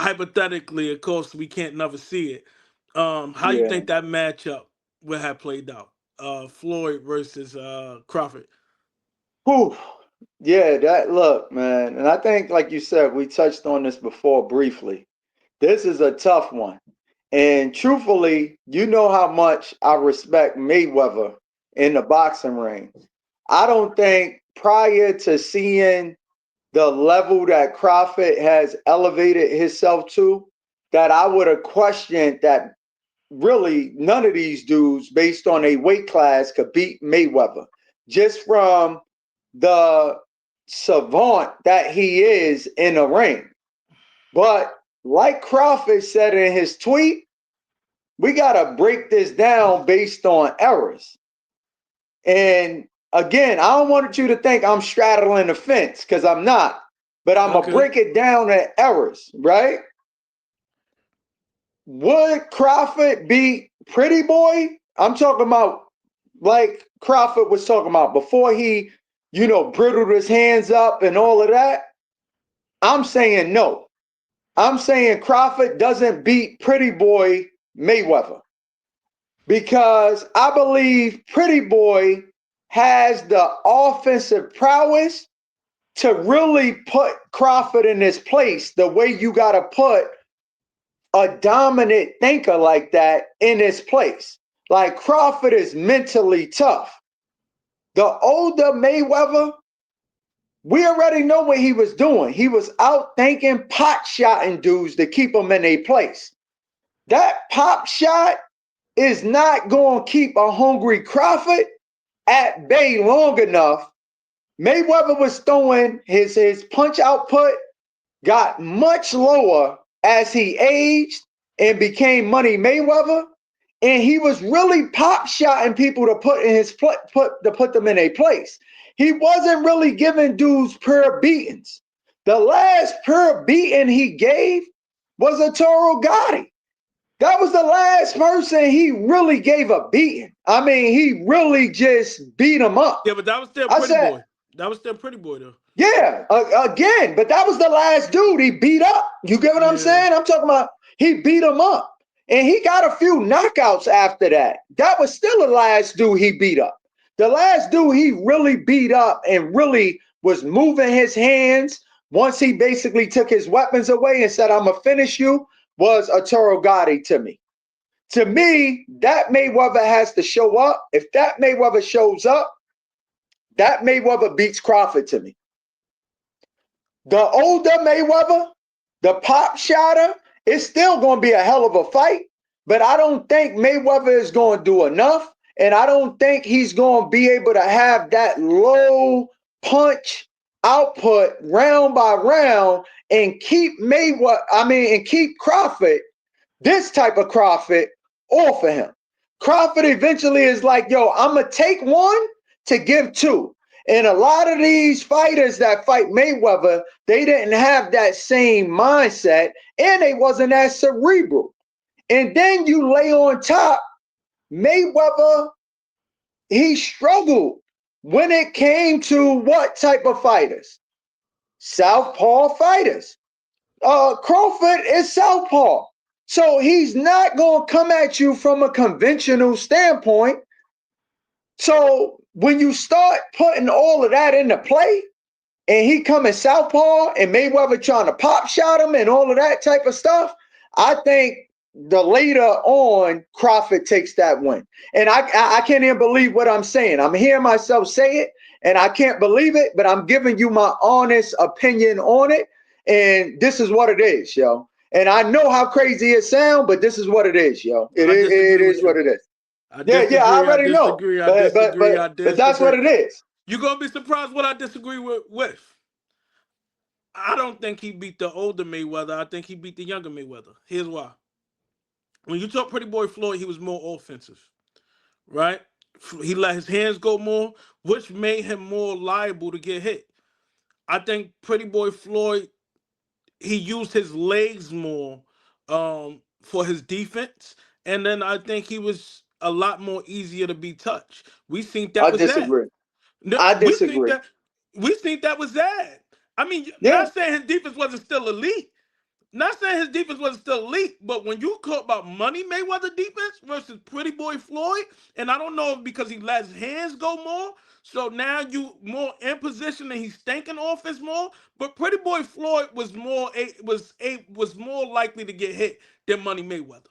hypothetically, of course, we can't never see it. How you Yeah. think that matchup would have played out? Floyd versus Crawford. Whew. Yeah, that look, man. And I think, like you said, we touched on this before briefly. This is a tough one. And truthfully, you know how much I respect Mayweather in the boxing ring. I don't think prior to seeing the level that Crawford has elevated himself to, that I would have questioned that really none of these dudes, based on a weight class, could beat Mayweather. Just from the savant that he is in the ring. But like Crawford said in his tweet, we got to break this down based on errors. And again, I don't want you to think I'm straddling the fence because I'm not, but I'm going to Okay. break it down to errors, right? Would Crawford beat Pretty Boy? I'm talking about like Crawford was talking about before he, brittled his hands up and all of that. I'm saying no. I'm saying Crawford doesn't beat Pretty Boy Mayweather because I believe Pretty Boy has the offensive prowess to really put Crawford in his place the way you got to put a dominant thinker like that in his place. Like Crawford is mentally tough. The older Mayweather, we already know what he was doing. He was out thinking pot shotting dudes to keep them in a place. That pop shot is not going to keep a hungry Crawford at bay long enough. Mayweather was throwing his punch output got much lower as he aged and became Money Mayweather, and he was really pop shotting people to put in his put them in a place. He wasn't really giving dudes pure beatings. The last pure beating he gave was a Toro Gotti. That was the last person he really gave a beating. I mean, he really just beat him up. Yeah, but that was still I Pretty said, Boy. That was still Pretty Boy though. yeah, again, but that was the last dude he beat up. You get what I'm Yeah. saying? I'm talking about he beat him up. And he got a few knockouts after that. That was still the last dude he beat up. The last dude he really beat up and really was moving his hands once he basically took his weapons away and said, I'm going to finish you, was Arturo Gotti to me. To me, that Mayweather has to show up. If that Mayweather shows up, that Mayweather beats Crawford to me. The older Mayweather, the pop shotter, it's still going to be a hell of a fight, but I don't think Mayweather is going to do enough, and I don't think he's going to be able to have that low punch output round by round and keep and keep Crawford, this type of Crawford, off of him. Crawford eventually is like, yo, I'm going to take one to give two. And a lot of these fighters that fight Mayweather, they didn't have that same mindset and they wasn't as cerebral. And then you lay on top, Mayweather, he struggled when it came to what type of fighters? Southpaw fighters. Crawford is Southpaw. So he's not going to come at you from a conventional standpoint. So when you start putting all of that into play, and he coming southpaw and Mayweather trying to pop shot him and all of that type of stuff, I think the later on Crawford takes that win. And I can't even believe what I'm saying. I'm hearing myself say it and I can't believe it, but I'm giving you my honest opinion on it. And this is what it is, yo. And I know how crazy it sounds, but this is what it is, yo. I It disagree is with what you. it is. I Yeah, I disagree. I already know. disagree. I But but disagree. but I but that's what disagree. it is. You're gonna be surprised what I disagree with. I don't think he beat the older Mayweather. I think he beat the younger Mayweather. Here's why. When you talk Pretty Boy Floyd, he was more offensive, right? He let his hands go more, which made him more liable to get hit. I think Pretty Boy Floyd, he used his legs more for his defense, and then I think he was a lot more easier to be touched. We think that I was that. disagree. No, I we think disagree. that we think that was that. I mean, Yeah. not saying his defense wasn't still elite. Not saying his defense wasn't still elite, but when you talk about Money Mayweather defense versus Pretty Boy Floyd, and I don't know if because he lets his hands go more, so now you more in position and he's thinking offense more. But Pretty Boy Floyd was was more likely to get hit than Money Mayweather.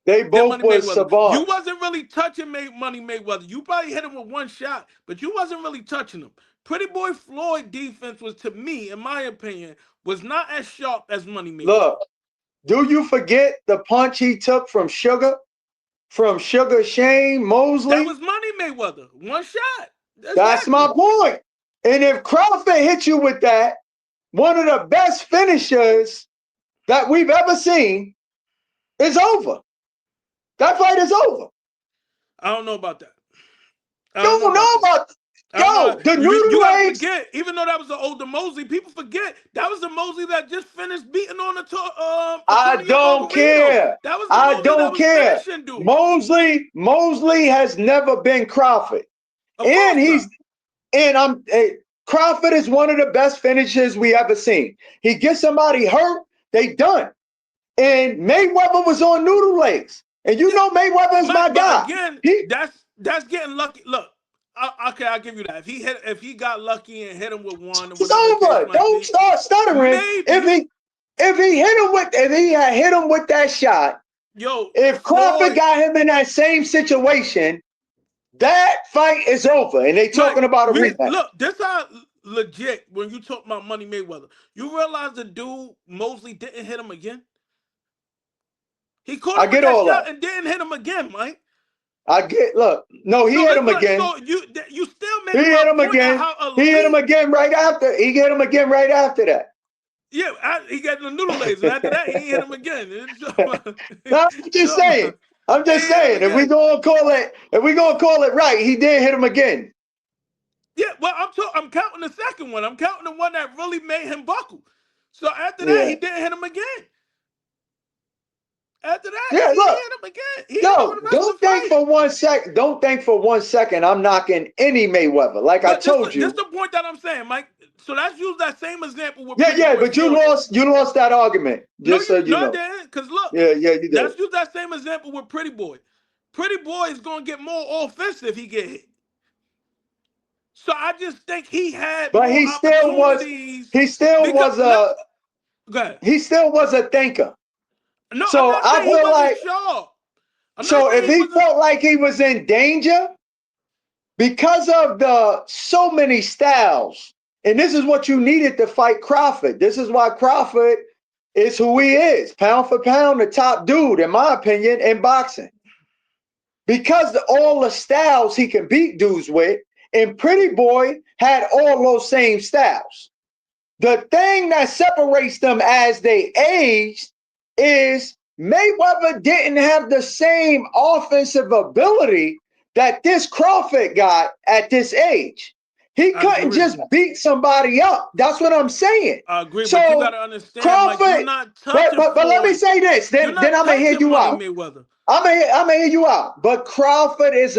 They Than both Money was Mayweather. You savants. wasn't really touching Money Mayweather. You probably hit him with one shot, but you wasn't really touching him. Pretty Boy Floyd defense was, to me, in my opinion, was not as sharp as Money Mayweather. Look, do you forget the punch he took from Sugar? From Sugar Shane That Mosley? was Money Mayweather. One shot. That's my Exactly. point. And if Crawford hit you with that, one of the best finishers that we've ever seen is over. That fight is over. I don't know about that. I You don't know don't about know that. about, I don't know. yo, the You noodle got to legs. forget, even though that was the older Mosley, people forget that was the Mosley that just finished beating on I Antonio don't Margarito. care. That was the I Mosley that don't was care. finishing dudes. Mosley has never been Crawford. Of And course he's not. and I'm Crawford is one of the best finishers we ever seen. He gets somebody hurt, they done. And Mayweather was on noodle legs. And you Yeah, know Mayweather is my Mike, but guy. again, He that's getting lucky. Look, okay, I'll give you that. If he got lucky and hit him with one or It's whatever the case over. might Don't be, start stuttering. maybe. If he had hit him with that shot, Yo, if Crawford Floyd, got him in that same situation, that fight is over. And they Mike, talking about a rematch. look, this how legit when you talk about Money Mayweather. You realize the dude Mosley didn't hit him again. He caught I him with get that all shot that. and didn't hit him again, Mike. Look, no, he So hit it's him like, again. so you still He making my hit him point at again. how He hit him elite. again right after. He hit him again right after that. Yeah, he got the noodle legs, and after that, he hit him again. No, I'm just saying. I'm He just hit him saying. again. If we gonna call it right, he did hit him again. Yeah, well, I'm counting the second one. I'm counting the one that really made him buckle. So after that, he Yeah. didn't hit him again. After that, Yeah, he look. hit him again. He hit him for Yo, the rest of the fight. don't think for 1 second I'm knocking any Mayweather. Like I But this told this you. the point that I'm saying, Mike. So let's use that same example with Yeah, Pretty yeah, Boy but Floyd. you lost that argument. No, Just so you no, I know. didn't. Because look, Yeah, yeah, you did. let's use that same example with Pretty Boy. Pretty Boy is gonna get more offensive if he get hit. So I just think he had But more opportunities he still because was no, a go ahead. he still was a thinker. No, I'm So not I saying he feel wasn't like sharp. I'm not so if saying he he wasn't. felt like he was in danger because of the so many styles, and this is what you needed to fight Crawford. This is why Crawford is who he is, pound for pound, the top dude, in my opinion, in boxing. Because all the styles he can beat dudes with, and Pretty Boy had all those same styles. The thing that separates them as they aged is Mayweather didn't have the same offensive ability that this Crawford got at this age. He I couldn't agree. just beat somebody up. That's what I'm saying. I agree, but you got So to understand, Mike. You're Crawford, not touching but let me Floyd. say this, You're then not I'm gonna hear touching you Money out. Mayweather. I'm gonna hear you out. But Crawford is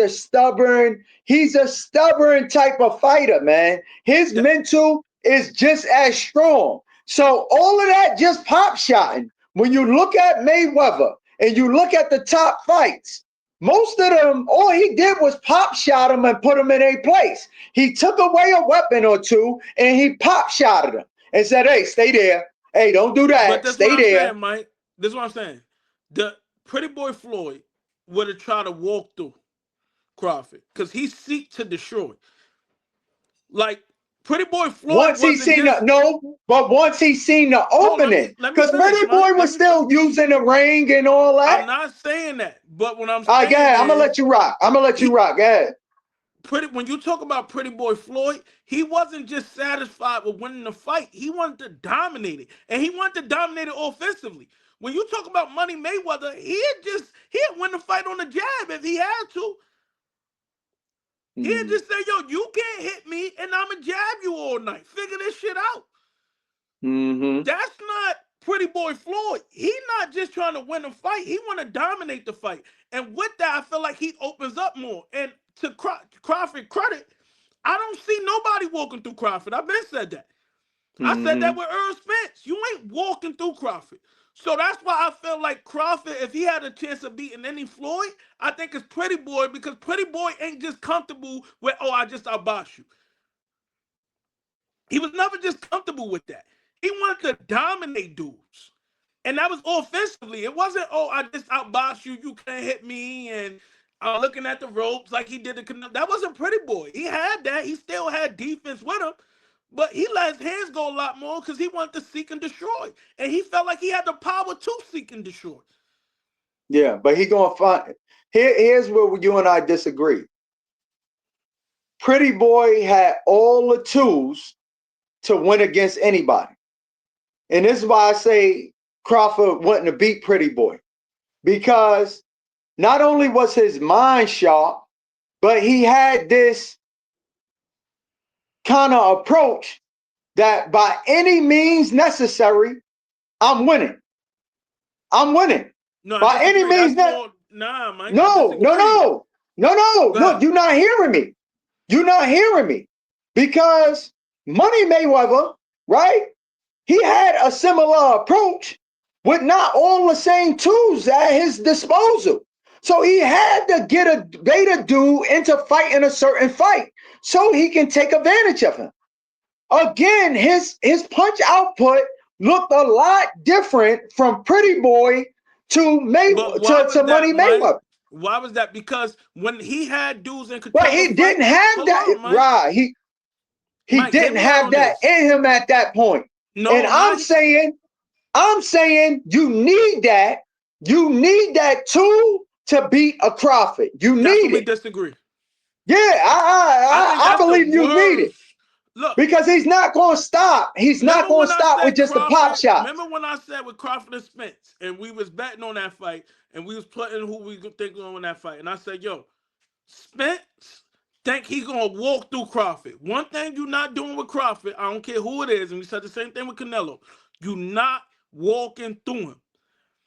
he's a stubborn type of fighter, man. His That, mental is just as strong. So all of that just pop shotting. When you look at Mayweather and you look at the top fights, most of them, all he did was pop shot them and put them in a place. He took away a weapon or two and he pop shotted them and said, "Hey, stay there. Hey, don't do but that. that's what Stay I'm there." saying, Mike. This is what I'm saying. The Pretty Boy Floyd would have tried to walk through Crawford because he seek to destroy. Like Pretty Boy Floyd Once he wasn't seen the just no, but once he seen the hold. opening, Let me because finish, Pretty Mike. Boy was still using the ring and all I'm that. not saying that, but what I'm All right, go saying ahead. I'm gonna let is you rock. I'm gonna let you he rock. Go ahead. when you talk about Pretty Boy Floyd, he wasn't just satisfied with winning the fight. He wanted to dominate it, and he wanted to dominate it offensively. When you talk about Money Mayweather, he'd win the fight on the jab if he had to. He'd Mm-hmm. just say, "Yo, you can't hit me, and I'ma jab you all night. Figure this shit out." Mm-hmm. That's not Pretty Boy Floyd. He not just trying to win a fight. He want to dominate the fight. And with that, I feel like he opens up more. And to Crawford credit, I don't see nobody walking through Crawford. I've been said that. I said Mm-hmm. that with Earl Spence. You ain't walking through Crawford. So that's why I feel like Crawford, if he had a chance of beating any Floyd, I think it's Pretty Boy, because Pretty Boy ain't just comfortable with, oh, I just outbox you. He was never just comfortable with that. He wanted to dominate dudes. And that was offensively. It wasn't, oh, I just outbox you, you can't hit me, and I'm looking at the ropes like he did the. That wasn't Pretty Boy. He had that. He still had defense with him. But he let his hands go a lot more because he wanted to seek and destroy. And he felt like he had the power to seek and destroy. Yeah, but he gonna find here's where you and I disagree. Pretty Boy had all the tools to win against anybody. And this is why I say Crawford wouldn't have beat Pretty Boy. Because not only was his mind sharp, but he had this kind of approach that by any means necessary, I'm winning. I'm winning. No, I By any disagree. means That's more, nah, Mike. No, no. Go You're not hearing me. You're not hearing me. Because Money Mayweather, right? He had a similar approach with not all the same tools at his disposal. So he had to get a beta dude into fighting a certain fight so he can take advantage of him. Again, his punch output looked a lot different from Pretty Boy to But why was Money that, Mike? Mayweather. Why was that? Because when he had dudes in But control of he the fight, didn't have hold that, on, Mike. right? He Mike, hear didn't me out have on that this. in him at that point. And No, I'm not saying you need that. You need that tool to beat a Crawford. You that's need where we it. disagree. Yeah, I think I that's the believe you need it worst. Look, because he's not going to stop. He's not remember going when to I stop with said just the pop Crawford? shots. Remember when I said with Crawford and Spence, and we was betting on that fight, and we was putting who we think going to win that fight, and I said, yo, Spence think he gonna walk through Crawford. One thing you not doing with Crawford, I don't care who it is, and we said the same thing with Canelo. You not walking through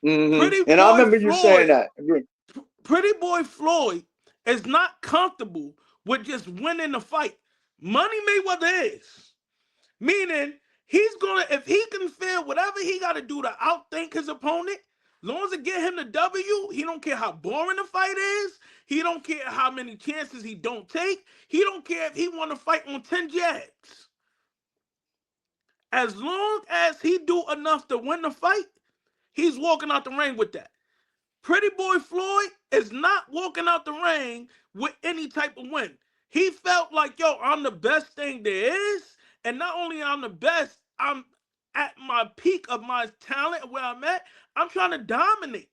him. Pretty And I boy remember you saying Floyd, that. Pretty boy Floyd is not comfortable with just winning the fight. Money Mayweather is. Meaning he's gonna, if he can feel whatever he gotta do to outthink his opponent, as long as it get him the W, he don't care how boring the fight is. He don't care how many chances he don't take. He don't care if he want to fight on 10 jabs. As long as he do enough to win the fight, he's walking out the ring with that. Pretty boy Floyd is not walking out the ring with any type of win. He felt like, yo, I'm the best thing there is. And not only I'm the best, I'm at my peak of my talent where I'm at. I'm trying to dominate.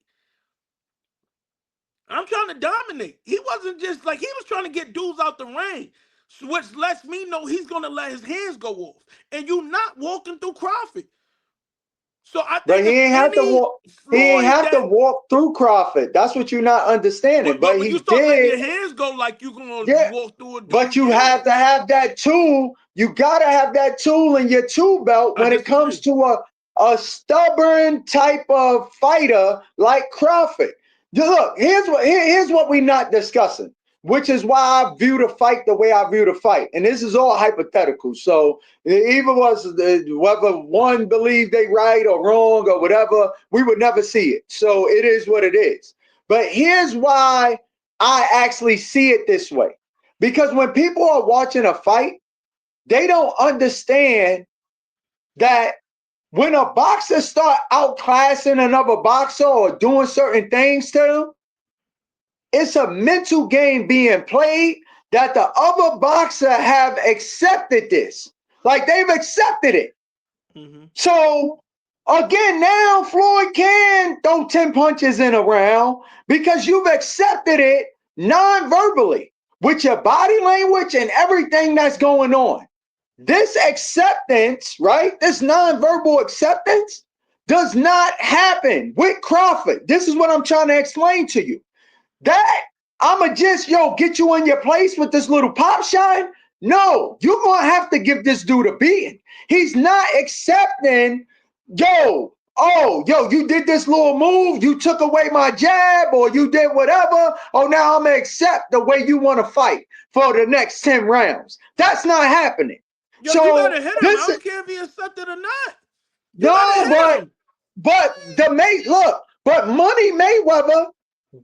I'm trying to dominate. He wasn't just like, he was trying to get dudes out the ring, which lets me know he's going to let his hands go off. And you not walking through Crawford. So I But think if any he ain't Floyd have to that, walk through Crawford. That's what you're not understanding. but But when you he start letting did. your hands go like you gonna Yeah. walk through a But dude, you yeah. have to have that tool. You gotta have that tool in your tool belt I when it comes disagree. to a stubborn type of fighter like Crawford. Look, here's what we're not discussing, which is why I view the fight the way I view the fight. And this is all hypothetical. So even was whether one believed they right or wrong or whatever, we would never see it. So it is what it is. But here's why I actually see it this way. Because when people are watching a fight, they don't understand that when a boxer start outclassing another boxer or doing certain things to them, it's a mental game being played that the other boxer have accepted this. Like they've accepted it. Mm-hmm. So again, now Floyd can throw 10 punches in a round because you've accepted it non-verbally with your body language and everything that's going on. This acceptance, right? This non-verbal acceptance does not happen with Crawford. This is what I'm trying to explain to you. That I'ma just get you in your place with this little pop shine. No, you're gonna have to give this dude a beating. He's not accepting, you did this little move, you took away my jab, or you did whatever. Oh, now I'm gonna accept the way you want to fight for the next 10 rounds. That's not happening. Yo, you So gotta hit him. I this don't care if he accepted or not. You gotta no, hit him. but but Money Mayweather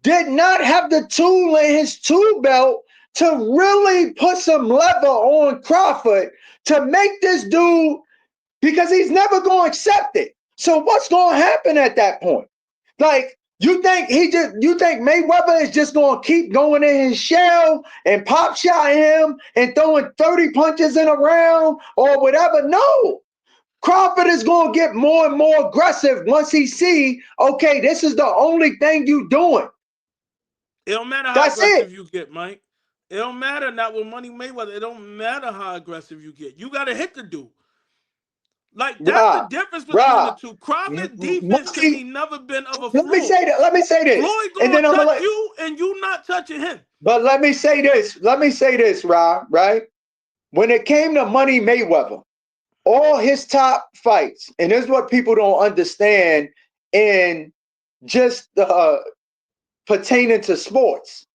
did not have the tool in his tool belt to really put some lever on Crawford to make this dude, because he's never going to accept it. So what's going to happen at that point? Like, you think Mayweather is just going to keep going in his shell and pop shot him and throwing 30 punches in a round or whatever? No. Crawford is going to get more and more aggressive once he see, okay, this is the only thing you doing. It don't matter how That's it. aggressive you get, Mike. It don't matter not with Money Mayweather. It don't matter how aggressive you get. You gotta hit the dude. Like that's the Rob, difference between the Rob, two. Crawford defense to Money, me never been of a let me flaw. say that. Let me say this. Floyd And gonna then I'm going to touch let, you and you not touching him. but let me say this. Let me say this, Rob, right? When it came to Money Mayweather, all his top fights, and this is what people don't understand in just pertaining to sports.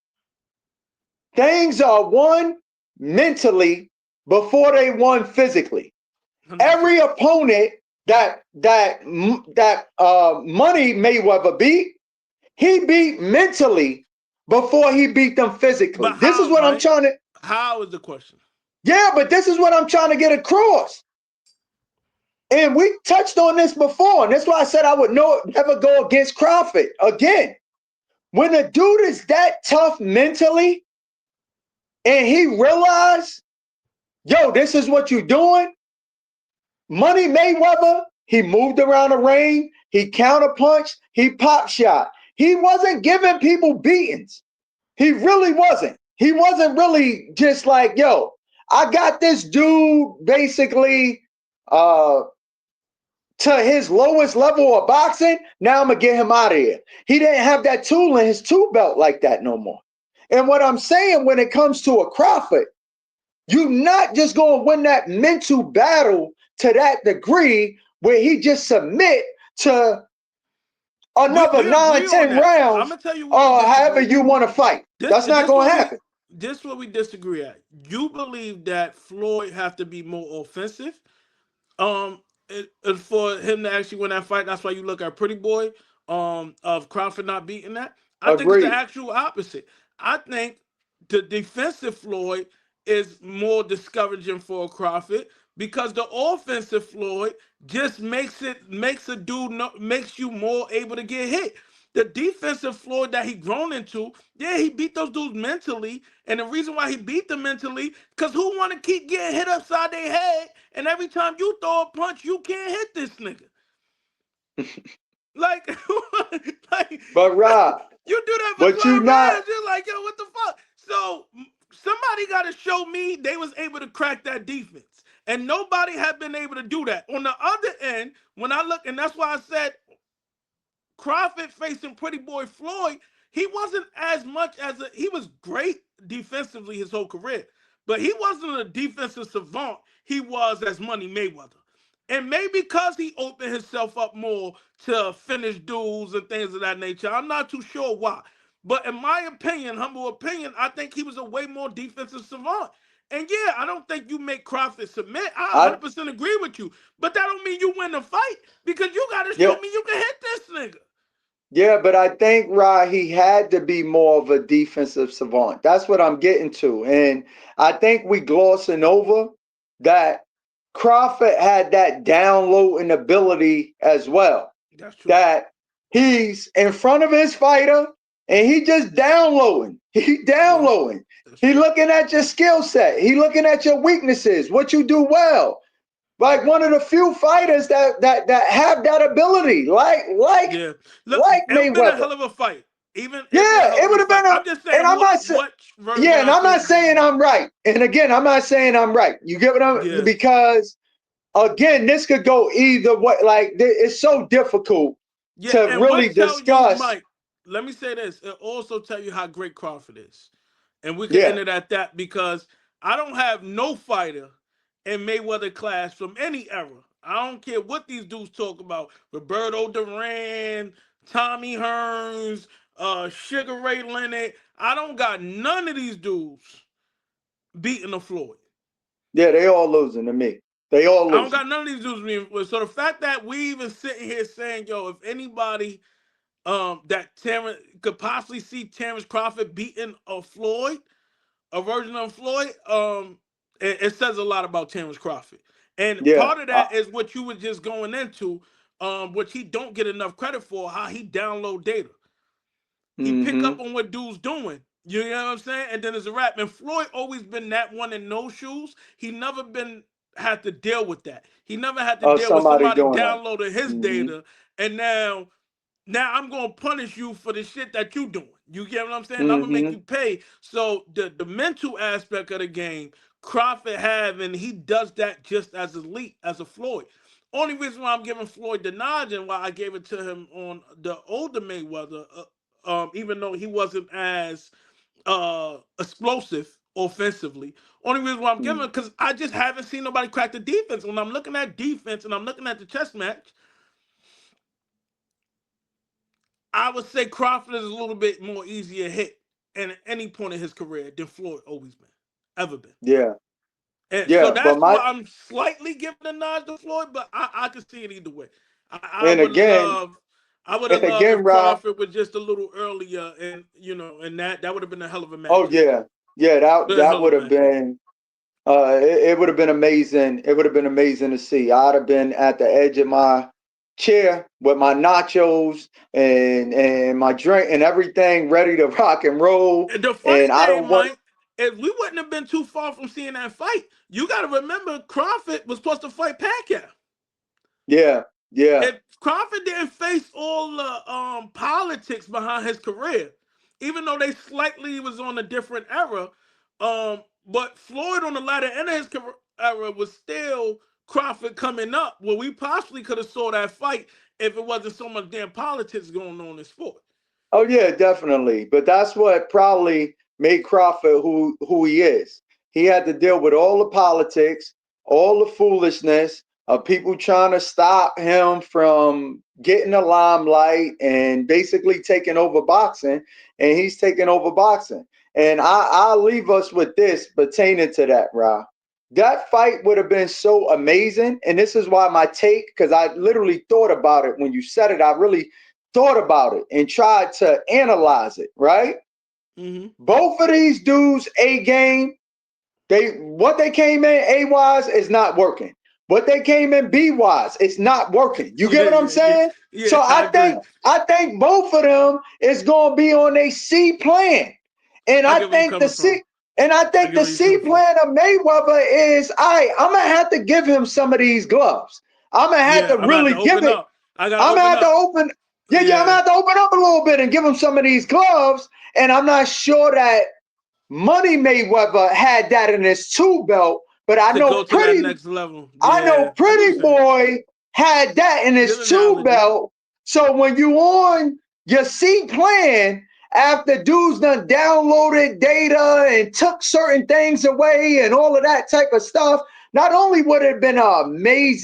Things are won mentally before they won physically. 100%. Every opponent that Money Mayweather beat, he beat mentally before he beat them physically. But This is how, what I'm Mike? trying to. How is the question? Yeah, but this is what I'm trying to get across. And we touched on this before, and that's why I said I would never go against Crawford again. When a dude is that tough mentally, and he realized, yo, this is what you're doing. Money Mayweather, he moved around the ring, he counterpunched, he pop shot. He wasn't giving people beatings. He really wasn't. He wasn't really just like, yo, I got this dude basically uh to his lowest level of boxing. Now I'm gonna get him out of here. He didn't have that tool in his tool belt like that no more. And what I'm saying, when it comes to a Crawford, you're not just gonna win that mental battle to that degree where he just submit to another We nine, agree on 10 that. I'm rounds gonna tell you what we or however disagree. you want to fight. That's not This gonna what we happen. this what we disagree at. You believe that Floyd have to be more offensive. Um, for him to actually win that fight, that's why you look at Pretty Boy, of Crawford not beating that. I think it's the Agreed. actual opposite. I think the defensive Floyd is more discouraging for Crawford because the offensive Floyd just makes a dude makes you more able to get hit. The defensive Floyd that he grown into, yeah, he beat those dudes mentally, and the reason why he beat them mentally, because who want to keep getting hit upside their head, and every time you throw a punch, you can't hit this nigga. Like, like But Rob, you do that for 12 but you not. rounds, you're like, yo, what the fuck? So somebody got to show me they was able to crack that defense, and nobody had been able to do that. On the other end, when I look, and that's why I said Crawford facing Pretty Boy Floyd, he wasn't as much as he was great defensively his whole career, but he wasn't a defensive savant he was as Money Mayweather. And maybe because he opened himself up more to finish duels and things of that nature. I'm not too sure why. But in my opinion, humble opinion, I think he was a way more defensive savant. And yeah, I don't think you make Crawford submit. I I 100% agree with you. But that don't mean you win the fight because you got to show yeah, me you can hit this nigga. yeah, but I think Rod, he had to be more of a defensive savant. That's what I'm getting to. And I think we glossing over that Crawford had that downloading ability as well. That's true. That he's in front of his fighter and he just downloading. He Yeah, downloading. that's He true. looking at your skill set. He looking at your weaknesses, what you do well. Like one of the few fighters that have that ability, Yeah. Look, like it would have been a Mayweather. hell of a fight. Even it'd be a Yeah, hell it of a would have fight. been a, I'm just and saying I'm not saying, which version yeah, and I I'm think not is more saying I'm right. And again, I'm not saying I'm right. You get what I'm, yeah. because again, this could go either way. Like it's so difficult Yeah, to and really what tell you, discuss. Mike, let me say this. It also tell you how great Crawford is. And we can Yeah, end it at that because I don't have no fighter in Mayweather class from any era. I don't care what these dudes talk about. Roberto Duran, Tommy Hearns, Sugar Ray Leonard. I don't got none of these dudes beating the Floyd. yeah, they all losing to me. They all I don't losing. got none of these dudes being influenced. So the fact that we even sitting here saying, yo, if anybody that Terrence could possibly see Terence Crawford beating a Floyd, a version of Floyd, it says a lot about Terence Crawford. And Yeah. part of that is what you were just going into, which he don't get enough credit for, how he download data. He pick Mm-hmm. up on what dude's doing. You know what I'm saying? And then it's a rap. And Floyd always been that one in no shoes. He never been had to deal with that. He never had to deal with Somebody somebody doing that. downloading his Mm-hmm. data, and now I'm gonna punish you for the shit that you doing. You get what I'm saying? I'm gonna make Mm-hmm. you pay. So the mental aspect of the game, Crawford have, and he does that just as elite as a Floyd. Only reason why I'm giving Floyd the nod and why I gave it to him on the older Mayweather, even though he wasn't as explosive offensively. Only reason why I'm giving it because I just haven't seen nobody crack the defense. When I'm looking at defense and I'm looking at the chess match, I would say Crawford is a little bit more easier hit at any point in his career than Floyd always been, ever been. Yeah. And so Yeah. But that's my why I'm slightly giving a nod to Floyd, but I can see it either way. I and would again love, I would and have loved again, if Rob. Crawford was just a little earlier, and and that would have been a hell of a Oh matchup. yeah. Yeah, A that hell would of a have matchup. been it would have been amazing. It would have been amazing to see. I'd have been at the edge of my chair with my nachos and my drink and everything ready to rock and roll. The funny And I thing, don't want Mike, if we wouldn't have been too far from seeing that fight, you got to remember Crawford was supposed to fight Pacquiao. yeah, yeah. If Crawford didn't face all the politics behind his career, even though they slightly was on a different era, but Floyd on the latter end of his career era was still Crawford coming up, where we possibly could have saw that fight if it wasn't so much damn politics going on in sport. Oh yeah, definitely. But that's what probably made Crawford who he is. He had to deal with all the politics, all the foolishness of people trying to stop him from getting the limelight and basically taking over boxing. And he's taking over boxing. And I'll leave us with this pertaining to that, Ra. That fight would have been so amazing. And this is why my take, because I literally thought about it when you said it. I really thought about it and tried to analyze it, right? Mm-hmm. Both of these dudes, A game, what they came in A wise is not working. What they came in B wise, it's not working. You get Yeah, what I'm yeah, yeah, saying? yeah. So I agree. I think both of them is gonna be on a C plan. And I I get where you're think the coming from. C and I I think get the where you're C coming from. plan of Mayweather is I'm gonna have to give him some of these gloves. I'm gonna have Yeah, to I'm about to really give open it. up. I gotta I'm gonna open have to up. open. Yeah, I'm gonna Yeah, have to open up a little bit and give him some of these gloves. And I'm not sure that Money Mayweather had that in his tool belt, but to go to that next level. I know Yeah, I get what you're Pretty saying. Boy had that in his Good tool analogy. belt. So when you on your C plan after dudes done downloaded data and took certain things away and all of that type of stuff, not only would it have been amazing.